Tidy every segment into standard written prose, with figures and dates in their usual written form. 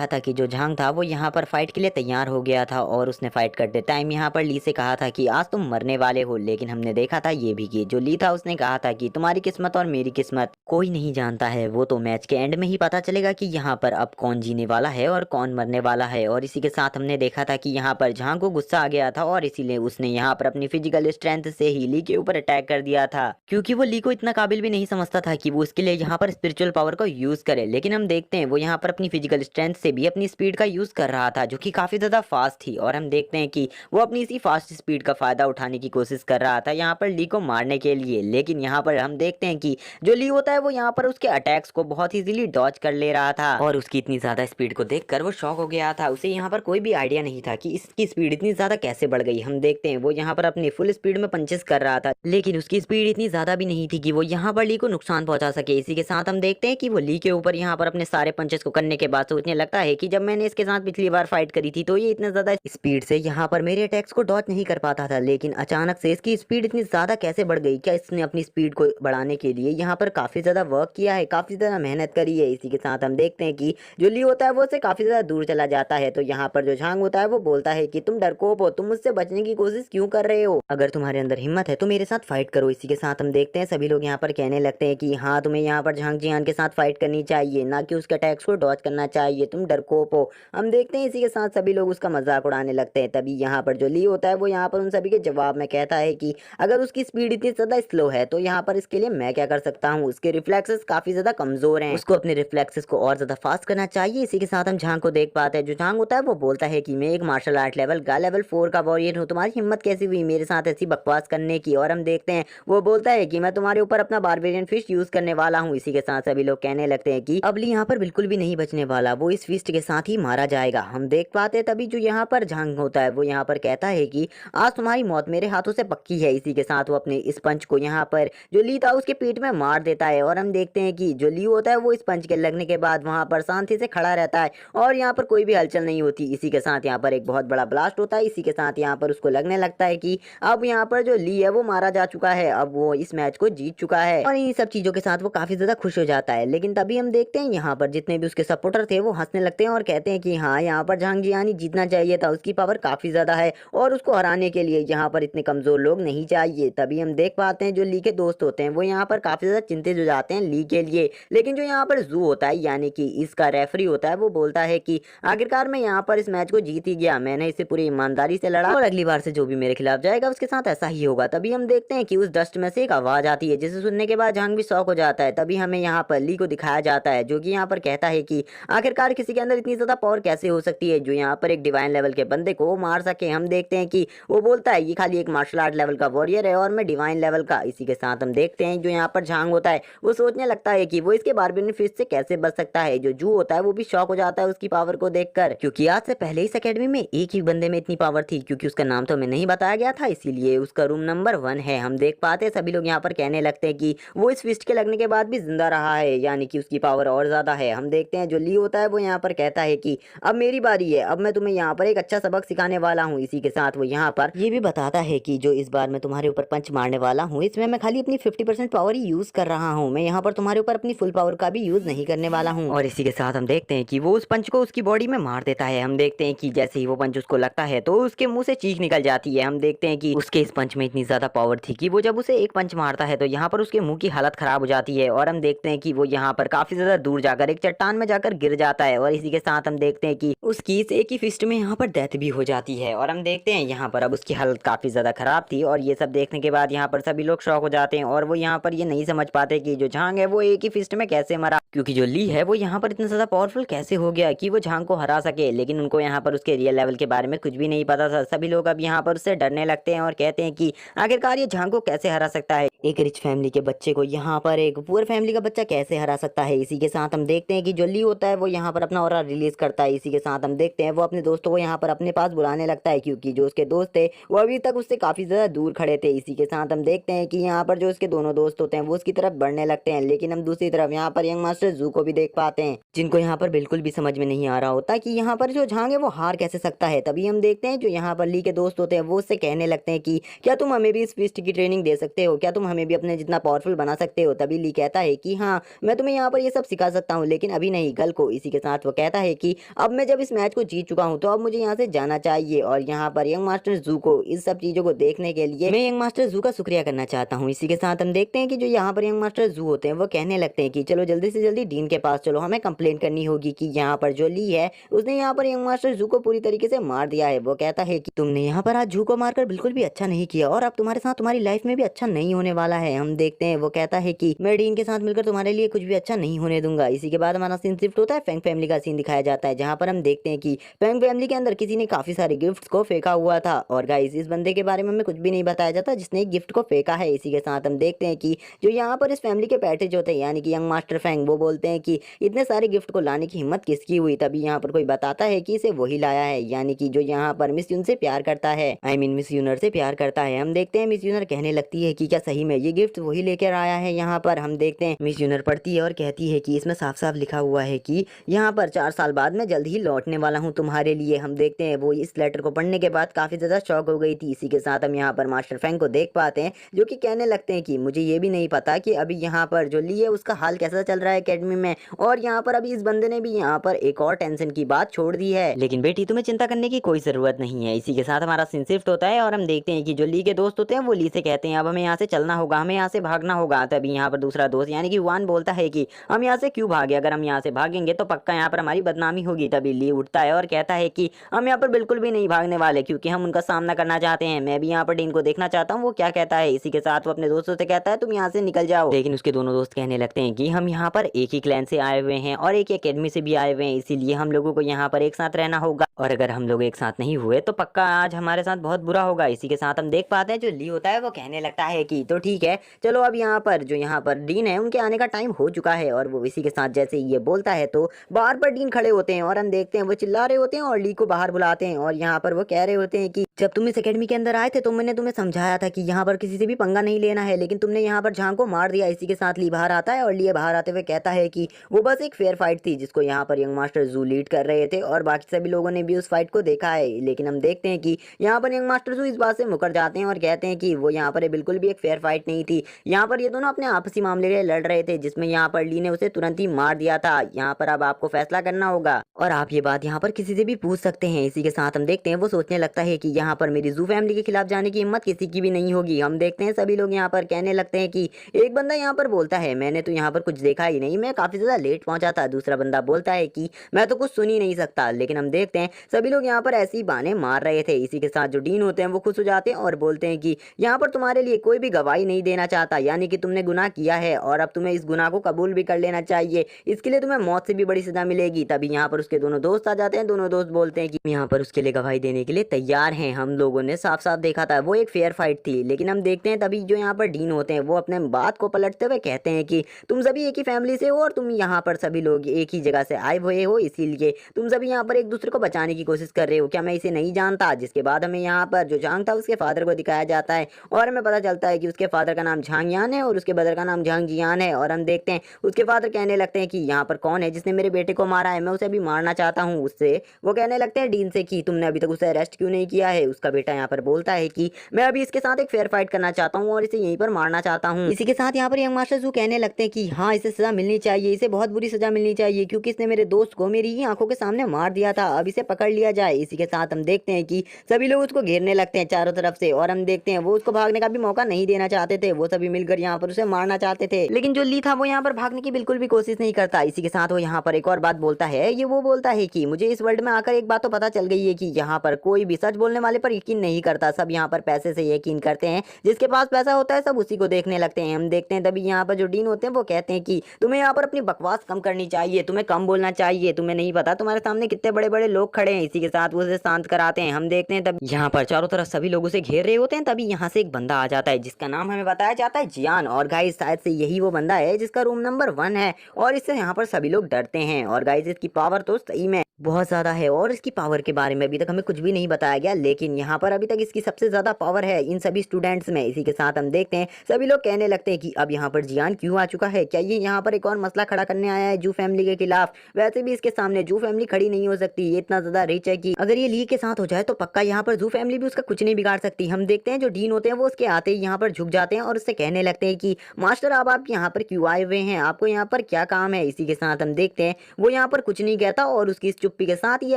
देखा था कि जो झांग था वो यहाँ पर फाइट के लिए तैयार हो गया था और उसने फाइट करते टाइम यहाँ पर ली से कहा था कि आज तुम मरने वाले हो, लेकिन हमने देखा था ये भी कि जो ली था उसने कहा था कि तुम्हारी किस्मत और मेरी किस्मत कोई नहीं जानता है, वो तो मैच के एंड में ही पता चलेगा कि यहाँ पर अब कौन जीने वाला है और कौन मरने वाला है। और इसी के साथ हमने देखा था कि यहाँ पर झांग को गुस्सा आ गया था और इसीलिए उसने यहाँ पर अपनी फिजिकल स्ट्रेंथ से ही ली के ऊपर अटैक कर दिया था, क्योंकि वो ली को इतना काबिल भी नहीं समझता था कि वो उसके लिए यहाँ पर स्पिरिचुअल पावर को यूज करे। लेकिन हम देखते हैं वो यहाँ पर अपनी फिजिकल स्ट्रेंथ से भी अपनी स्पीड का यूज कर रहा था, जो कि काफी ज्यादा फास्ट थी। और हम देखते हैं कि वो अपनी इसी फास्ट स्पीड का फायदा उठाने की कोशिश कर रहा था यहाँ पर ली को मारने के लिए। लेकिन यहाँ पर हम देखते हैं कि जो ली होता है वो यहाँ पर उसके अटैक्स को बहुत इजीली डॉज कर ले रहा था और उसकी इतनी ज्यादा स्पीड को देखकर वो शॉक हो गया था। उसे यहाँ पर कोई भी आइडिया नहीं था कि इसकी स्पीड इतनी ज्यादा कैसे बढ़ गई। हम देखते हैं वो यहाँ पर अपनी फुल स्पीड में पंचेस कर रहा था, लेकिन उसकी स्पीड इतनी ज्यादा भी नहीं थी कि वो यहाँ पर ली को नुकसान पहुंचा सके। इसी के साथ हम देखते हैं कि वो ली के ऊपर यहाँ पर अपने सारे पंचेस को करने के बाद सोचने लगता है कि जब मैंने इसके साथ पिछली बार फाइट करी थी तो ये इतना ज्यादा स्पीड से यहाँ पर मेरे अटैक्स को डॉज नहीं कर पाता था, लेकिन अचानक से इसकी स्पीड इतनी ज्यादा कैसे बढ़ गई। क्या इसने अपनी स्पीड को बढ़ाने के लिए यहाँ पर काफी ज्यादा वर्क किया है, काफी ज्यादा मेहनत करी है। इसी के साथ हम देखते हैं कि जो ली होता है वो उससे काफी ज्यादा दूर चला जाता है। तो यहाँ पर जो झांग होता है वो बोलता है कि तुम डरपोक हो, तुम मुझसे बचने की कोशिश क्यों कर रहे हो, अगर तुम्हारे अंदर हिम्मत है तो मेरे साथ फाइट करो। इसी के साथ हम देखते हैं सभी लोग यहाँ पर कहने लगते हैं कि हाँ तुम्हें यहाँ पर झांग जियान के साथ फाइट करनी चाहिए, ना कि उसके अटैक्स को डॉज करना चाहिए, तुम डरपोक हो। हम देखते हैं इसी के साथ सभी लोग उसका मजाक उड़ाने लगते हैं। तभी यहाँ पर जो ली होता है वो यहाँ पर उन सभी के जवाब में कहता है कि अगर उसकी स्पीड इतनी ज्यादा स्लो है तो यहाँ पर इसके लिए मैं क्या कर सकता हूँ, उसके रिफ्लेक्सेस काफी ज्यादा कमजोर हैं, उसको अपने रिफ्लेक्सेस को और ज्यादा फास्ट करना चाहिए। इसी के साथ हम झांग को देख पाते हैं। जो झांग होता है वो बोलता है कि मैं एक मार्शल आर्ट लेवल 4 का वॉरियर हूँ, तुम्हारी हिम्मत कैसी हुई मेरे साथ ऐसी बकवास करने की। और हम देखते हैं वो बोलता है कि मैं तुम्हारे ऊपर अपना बारबेरियन फिश यूज करने वाला हूँ। इसी के साथ सभी लोग कहने लगते हैं कि अब ली यहाँ पर बिल्कुल भी नहीं बचने वाला, वो इस फिस्ट के साथ ही मारा जाएगा। हम देख पाते हैं तभी जो यहाँ पर झांग होता है वो यहाँ पर कहता है कि आज तुम्हारी मौत मेरे हाथों से पक्की है। इसी के साथ वो अपने इस पंच को यहाँ पर जो ली था उसके पेट में मार देता है। और हम देखते हैं कि जो ली होता है वो इस पंच के लगने के बाद वहां पर शांति से खड़ा रहता है और यहाँ पर कोई भी हलचल नहीं होती। इसी के साथ यहाँ पर एक बहुत बड़ा ब्लास्ट होता है। इसी के साथ यहाँ पर उसको लगने लगता है कि अब यहाँ पर जो ली है वो मारा जा चुका है, अब वो इस मैच को जीत चुका है। और इन सब चीजों के साथ वो काफी ज्यादा खुश हो जाता है। लेकिन तभी हम देखते हैं यहाँ पर जितने भी उसके सपोर्टर थे वो हंसने लगते हैं और कहते हैं कि हाँ यहाँ पर झांग जियानी जीतना चाहिए था, उसकी पावर काफी ज्यादा है और उसको हराने के लिए यहाँ पर इतने कमजोर लोग नहीं चाहिए। तभी हम देख पाते हैं जो ली के दोस्त होते हैं वो यहाँ पर काफी ज्यादा चिंतित हो जाते हैं ली के लिए। लेकिन जो यहाँ पर जू होता है यानी कि इसका रेफरी होता है वो बोलता है कि आखिरकार मैं यहाँ पर इस मैच को जीत ही गया, मैंने इसे पूरी ईमानदारी से लड़ा और अगली बार से जो भी मेरे खिलाफ जाएगा उसके साथ ऐसा ही होगा। तभी हम देखते हैं कि उस डस्ट में से एक आवाज आती है जिसे सुनने के बाद झांग भी शॉक हो जाता है। तभी हमें यहाँ पर ली को दिखाया जाता है जो कि यहाँ पर कहता है कि आखिरकार किसी के अंदर इतनी ज्यादा पावर कैसे हो सकती है जो यहाँ पर एक डिवाइन लेवल के बंदे को मार सके। हम देखते हैं कि वो बोलता है ये खाली एक मार्शल आर्ट लेवल का वॉरियर है और मैं डिवाइन लेवल का। इसी के साथ हम देखते हैं जो यहाँ पर झांग होता है वो सोचने लगता है कि वो इसके बारबेरियन फिश से कैसे बच सकता है। जो जू होता है वो भी शॉक हो जाता है उसकी पावर को देखकर, क्योंकि आज से पहले इस एकेडमी में एक ही बंदे में इतनी पावर थी। क्योंकि उसका नाम तो हमें नहीं बताया गया था इसीलिए उसका रूम नंबर 1 है। हम देख पाते हैं सभी लोग यहाँ पर कहने लगते हैं कि वो इस फिस्ट के लगने के बाद भी जिंदा रहा है, यानी कि उसकी पावर और ज्यादा है। हम देखते हैं जो ली होता है वो यहाँ पर कहता है कि अब मेरी बारी है, अब मैं तुम्हें यहाँ पर एक अच्छा सबक सिखाने वाला हूँ। इसी के साथ वो यहाँ पर ये भी बताता है कि जो इस बार मैं तुम्हारे ऊपर पंच मारने वाला हूँ इसमें मैं खाली अपनी 50% पावर ही यूज कर रहा हूँ, मैं यहाँ पर तुम्हारे ऊपर अपनी फुल पावर का भी यूज नहीं करने वाला हूँ। और इसी के साथ हम देखते हैं कि वो उस पंच को उसकी बॉडी में मार देता है। हम देखते हैं कि जैसे ही वो पंच उसको लगता है तो उसके मुंह से चीख निकल जाती है। हम देखते हैं कि उसके इस पंच में इतनी ज्यादा पावर थी कि वो जब उसे एक पंच मारता है तो यहाँ पर उसके मुंह की हालत खराब हो जाती है। और हम देखते हैं कि वो यहाँ पर काफी ज्यादा दूर जाकर एक चट्टान में जाकर गिर जाता है। और इसी के साथ हम देखते हैं कि उसकी इस एक ही फिस्ट में यहाँ पर डेथ भी हो जाती है। और हम देखते हैं यहाँ पर अब उसकी हालत काफी ज्यादा खराब थी। और ये सब देखने के बाद यहाँ पर सभी लोग शॉक हो जाते हैं और वो यहाँ पर ये नहीं समझ पाते कि जो झांग है वो एक ही फिस्ट में कैसे मरा, क्योंकि जो ली है वो यहाँ पर इतना ज्यादा पावरफुल कैसे हो गया कि वो झांग को हरा सके। लेकिन उनको यहाँ पर उसके रियल लेवल के बारे में कुछ भी नहीं पता था। सभी लोग अब यहाँ पर उससे डरने लगते हैं और कहते हैं कि आखिरकार ये झांग को कैसे हरा सकता है, एक रिच फैमिली के बच्चे को यहाँ पर एक पुअर फैमिली का बच्चा कैसे हरा सकता है। इसी के साथ हम देखते हैं कि जो ली होता है वो यहाँ पर अपना ऑरा रिलीज करता है। इसी के साथ हम देखते हैं वो अपने दोस्तों को यहाँ पर अपने पास बुलाने लगता है, क्योंकि जो उसके दोस्त थे वो अभी तक उससे काफी ज्यादा दूर खड़े थे। इसी के साथ हम देखते हैं कि यहाँ पर जो उसके दोनों दोस्त होते हैं वो उसकी तरफ बढ़ने लगते हैं। लेकिन हम दूसरी तरफ यहाँ पर यंग मास्टर जू को भी देख पाते हैं जिनको यहाँ पर बिल्कुल भी समझ में नहीं आ रहा होता कि यहाँ पर जो झांग है वो हार कैसे सकता है। तभी हम देखते हैं जो यहाँ पर ली के दोस्त होते हैं वो उससे कहने लगते हैं कि क्या तुम हमें भी इस फिस्ट की ट्रेनिंग दे सकते हो, क्या तुम हमें भी अपने जितना पावरफुल बना सकते हो। तभी ली कहता है कि हाँ, मैं तुम्हें यहाँ पर ये सब सिखा सकता हूँ, लेकिन अभी नहीं, कल को। इसी के साथ वो कहता है कि अब मैं जब इस मैच को जीत चुका हूँ तो अब मुझे यहाँ से जाना चाहिए। और यहाँ पर यंग मास्टर जू को इस सब चीजों को देखने के लिए मैं यंग मास्टर जू का शुक्रिया करना चाहता हूँ। इसी के साथ हम देखते हैं कि जो यहाँ पर यंग मास्टर जू होते हैं वो कहने लगते हैं कि चलो जल्दी से जल्दी डीन के पास चलो, हमें कंप्लेन करनी होगी कि यहाँ पर जो ली है उसने यहाँ पर यंग मास्टर जू को पूरी तरीके से मार दिया है। वो कहता है कि तुमने यहाँ पर आज जू को मारकर बिल्कुल भी अच्छा नहीं किया और अब तुम्हारे साथ तुम्हारी लाइफ में भी अच्छा नहीं होने वाला है। हम देखते हैं वो कहता है कि मैं डीन के साथ मिलकर तुम्हारे लिए कुछ भी अच्छा नहीं होने दूंगा। इसी के बाद हमारा सीन शिफ्ट होता है, फैंग फैमिली का सीन दिखाया जाता है, जहाँ पर हम देखते हैं कि फैंग फैमिली के अंदर किसी ने काफी सारे गिफ्ट्स को फेंका हुआ था। और गाइस इस बंदे के बारे में हमें कुछ भी नहीं बताया जाता जिसने गिफ्ट को फेंका है। इसी के साथ हम देखते हैं कि जो यहाँ पर इस फैमिली के पैटेज होते हैं यानी कि यंग मास्टर फैंग, वो बोलते हैं कि इतने सारे गिफ्ट को लाने की हिम्मत किसकी हुई। तभी यहाँ पर कोई बताता है कि इसे वही लाया है, यानी कि जो यहाँ पर मिस यून से प्यार करता है, आई मीन मिस यूनर से प्यार करता है। हम देखते हैं मिस यूनर कहने लगती है कि क्या सही में ये गिफ्ट वही लेकर आया है। यहाँ पर हम देखते हैं मिस यूनर पढ़ती है और कहती है कि इसमें साफ साफ लिखा हुआ है कि यहाँ पर 4 साल बाद मैं जल्द ही लौटने वाला हूँ तुम्हारे लिए। हम देखते हैं वो इस लेटर को पढ़ने के बाद काफी ज्यादा शॉक हो गई थी। इसी के साथ हम यहाँ पर मास्टर फैंग को देख पाते हैं जो कि कहने लगते हैं कि मुझे ये भी नहीं पता कि अभी यहाँ पर जो ली है उसका हाल कैसा चल रहा है एकेडमी में, और यहाँ पर अभी इस बंदे ने भी यहाँ पर एक और टेंशन की बात छोड़ दी है, लेकिन बेटी तुम्हें चिंता करने की कोई जरूरत नहीं है। इसी के साथ हमारा सीन शिफ्ट होता है और हम देखते हैं कि जो ली के दोस्त होते हैं वो ली से कहते हैं अब हमें यहाँ से चलना होगा, हमें यहाँ से भागना होगा। तभी यहाँ पर दूसरा दोस्त यानी कि वान बोलता है कि हम यहाँ से क्यों भागे, अगर हम यहाँ से भागेंगे तो पक्का यहाँ पर हमारी बदनामी होगी। तभी ली उठता है और कहता है कि हम यहाँ पर बिल्कुल भी नहीं भागने वाले, क्योंकि हम उनका सामना करना चाहते हैं। मैं भी यहाँ पर डीन को देखना चाहता हूँ वो क्या कहता है। इसी के साथ वो अपने दोस्तों से कहता है तुम यहाँ से निकल जाओ, लेकिन उसके दोनों दोस्त कहने लगते हैं कि हम यहाँ पर एक ही क्लैन से आए हुए हैं और एक एकेडमी से भी आए हुए हैं, इसीलिए हम लोगों को यहाँ पर एक साथ रहना होगा, और अगर हम लोग एक साथ नहीं हुए तो पक्का आज हमारे साथ बहुत बुरा होगा। इसी के साथ हम देख पाते हैं जो ली होता है वो कहने लगता है कि तो ठीक है चलो अब यहाँ पर जो यहाँ पर डीन है उनके आने का टाइम हो चुका है। और वो इसी के साथ जैसे ये बोलता है तो बाहर पर डीन खड़े होते हैं और हम देखते हैं वो चिल्ला रहे होते हैं और ली को बाहर बुलाते हैं। और यहाँ पर वो कह रहे होते हैं कि जब तुम इस एकेडमी के अंदर आए थे तो मैंने तुम्हें समझाया था कि यहाँ पर किसी से भी पंगा नहीं लेना है, लेकिन तुमने यहाँ पर झांग को मार दिया। इसी के साथ ली बाहर आता है और ली बाहर आते हुए कहता है कि वो बस एक फेयर फाइट थी जिसको यहाँ पर यंग मास्टर जू लीड कर रहे थे और बाकी सभी लोगों ने भी उस फाइट को देखा है। लेकिन हम देखते हैं कि यहाँ पर यंग मास्टर जू इस बात से मुकर जाते हैं और कहते हैं कि वो यहाँ पर बिल्कुल भी एक फेयर फाइट नहीं थी। यहाँ पर ये दोनों अपने आपसी मामले के लड़ रहे थे जिसमें यहाँ पर ली ने उसे तुरंत ही मार दिया था। यहाँ पर अब आपको फैसला करना होगा और आप ये बात यहाँ पर किसी से भी पूछ सकते हैं। इसी के साथ हम देखते हैं वो सोचने लगता है कि यहाँ पर मेरी जू फैमिली के खिलाफ जाने की हिम्मत किसी की भी नहीं होगी। हम देखते हैं सभी लोग यहाँ पर कहने लगते हैं कि एक बंदा यहाँ पर बोलता है मैंने तो यहाँ पर कुछ देखा ही नहीं, मैं काफी ज्यादा लेट पहुंचा था। दूसरा बंदा बोलता है कि मैं तो कुछ सुन ही नहीं सकता। लेकिन हम देखते हैं सभी लोग यहाँ पर ऐसे ही बहाने मार रहे थे। इसी के साथ जो डीन होते हैं वो खुश हो जाते हैं और बोलते हैं कि यहाँ पर तुम्हारे लिए कोई भी गवाही नहीं देना चाहता, यानी कि तुमने गुनाह किया है और अब तुम्हें इस गुनाह को कबूल भी कर लेना चाहिए, इसके लिए तुम्हें मौत से भी बड़ी सजा मिलेगी। तभी यहाँ पर उसके दोनों दोस्त आ जाते हैं। दोनों दोस्त बोलते हैं कि यहाँ पर उसके लिए गवाही देने के लिए तैयार हैं, हम लोगों ने साफ साफ देखा था वो एक फेयर फाइट थी। लेकिन हम देखते हैं तभी जो यहाँ पर डीन होते हैं वो अपने बात को पलटते हुए कहते हैं कि तुम सभी एक ही फैमिली से हो और तुम यहाँ पर सभी लोग एक ही जगह से आए हुए हो, इसीलिए तुम सभी यहाँ पर एक दूसरे को बचाने की कोशिश कर रहे हो, क्या मैं इसे नहीं जानता। जिसके बाद हमें यहाँ पर जो झांग था उसके फादर को दिखाया जाता है और हमें पता चलता है कि उसके फादर का नाम झांग यान है और उसके ब्रदर का नाम झांग जियान है। और हम देखते हैं उसके फादर कहने लगते हैं कि यहाँ पर कौन है जिसने मेरे बेटे को मारा है, मैं उसे अभी मारना चाहता हूँ। उससे वो कहने लगते हैं डीन से कि तुमने अभी तक उसे अरेस्ट क्यों नहीं किया है। उसका बेटा यहाँ पर बोलता है कि मैं अभी इसके साथ एक फेयर फाइट करना चाहता हूँ और इसे यहीं पर मारना चाहता हूँ। इसी के साथ यहाँ पर यंग मास्टर जू कहने लगते हैं कि हाँ इसे सजा मिलनी चाहिए, इसे बहुत बुरी सजा मिलनी चाहिए क्योंकि इसने मेरे दोस्त को मेरी ही आंखों के सामने मार दिया था, अब इसे पकड़ लिया जाए। इसी के साथ हम देखते हैं कि सभी लोग उसको घेरने लगते हैं चारों तरफ से और हम देखते हैं वो उसको भागने का भी मौका नहीं देना चाहते थे, वो सभी मिलकर यहाँ पर उसे मारना चाहते थे। लेकिन जो ली था वो यहाँ पर भागने की बिल्कुल भी कोशिश नहीं करता। इसी के साथ वो यहाँ पर एक और बात बोलता है, ये वो बोलता है कि मुझे इस वर्ल्ड में आकर एक बात तो पता चल गई है कि यहाँ पर कोई भी सच बोलने वाले पर यकीन नहीं करता, सब यहाँ पर पैसे से यकीन करते हैं, जिसके पास पैसा होता है सब उसी को देखने लगते हैं। हम देखते हैं तभी यहाँ पर जो डीन होते हैं वो कहते हैं कि तुम्हें यहाँ पर अपनी बकवास कम करनी चाहिए, तुम्हें कम बोलना चाहिए, तुम्हें नहीं पता तुम्हारे सामने कितने बड़े बड़े लोग खड़े हैं। इसी के साथ वो उसे शांत कराते हैं। हम देखते हैं तब यहाँ पर चारों तरफ सभी लोग उसे घेर रहे होते हैं। तभी यहाँ से एक बंदा आ जाता है जिसका नाम हमें बताया जाता है जियान, और गाइस शायद से यही वो बंदा है जिसका रूम नंबर 1 है और इससे यहाँ पर सभी लोग डरते हैं। और गाइस इसकी पावर तो सही में बहुत ज्यादा है और इसकी पावर के बारे में अभी तक हमें कुछ भी नहीं बताया गया, लेकिन लेकिन यहाँ पर अभी तक इसकी सबसे ज्यादा पावर है इन सभी स्टूडेंट्स में। इसी के साथ हम देखते हैं सभी लोग कहने लगते हैं कि अब यहाँ पर जियान क्यों आ चुका है, क्या ये यहाँ पर एक और मसला खड़ा करने आया है जू फैमिली के खिलाफ। वैसे भी इसके सामने जू फैमिली खड़ी नहीं हो सकती, ये इतना ज्यादा रिच है कि अगर ये ली के साथ हो जाए तो पक्का यहाँ पर जू फैमिली भी उसका कुछ नहीं बिगाड़ सकती। हम देखते हैं जो डीन होते हैं वो उसके आते ही यहाँ पर झुक जाते हैं और उससे कहने लगते हैं कि मास्टर अब आप यहाँ पर क्यों आए हुए हैं, आपको यहाँ पर क्या काम है। इसी के साथ हम देखते हैं वो यहाँ पर कुछ नहीं कहता और उसकी इस चुप्पी के साथ ये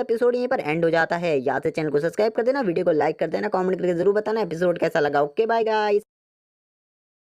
एपिसोड यहीं पर एंड हो जाता है। याद से चैनल को सब्सक्राइब कर देना, वीडियो को लाइक कर देना, कमेंट करके जरूर बताना एपिसोड कैसा लगा। Okay bye guys.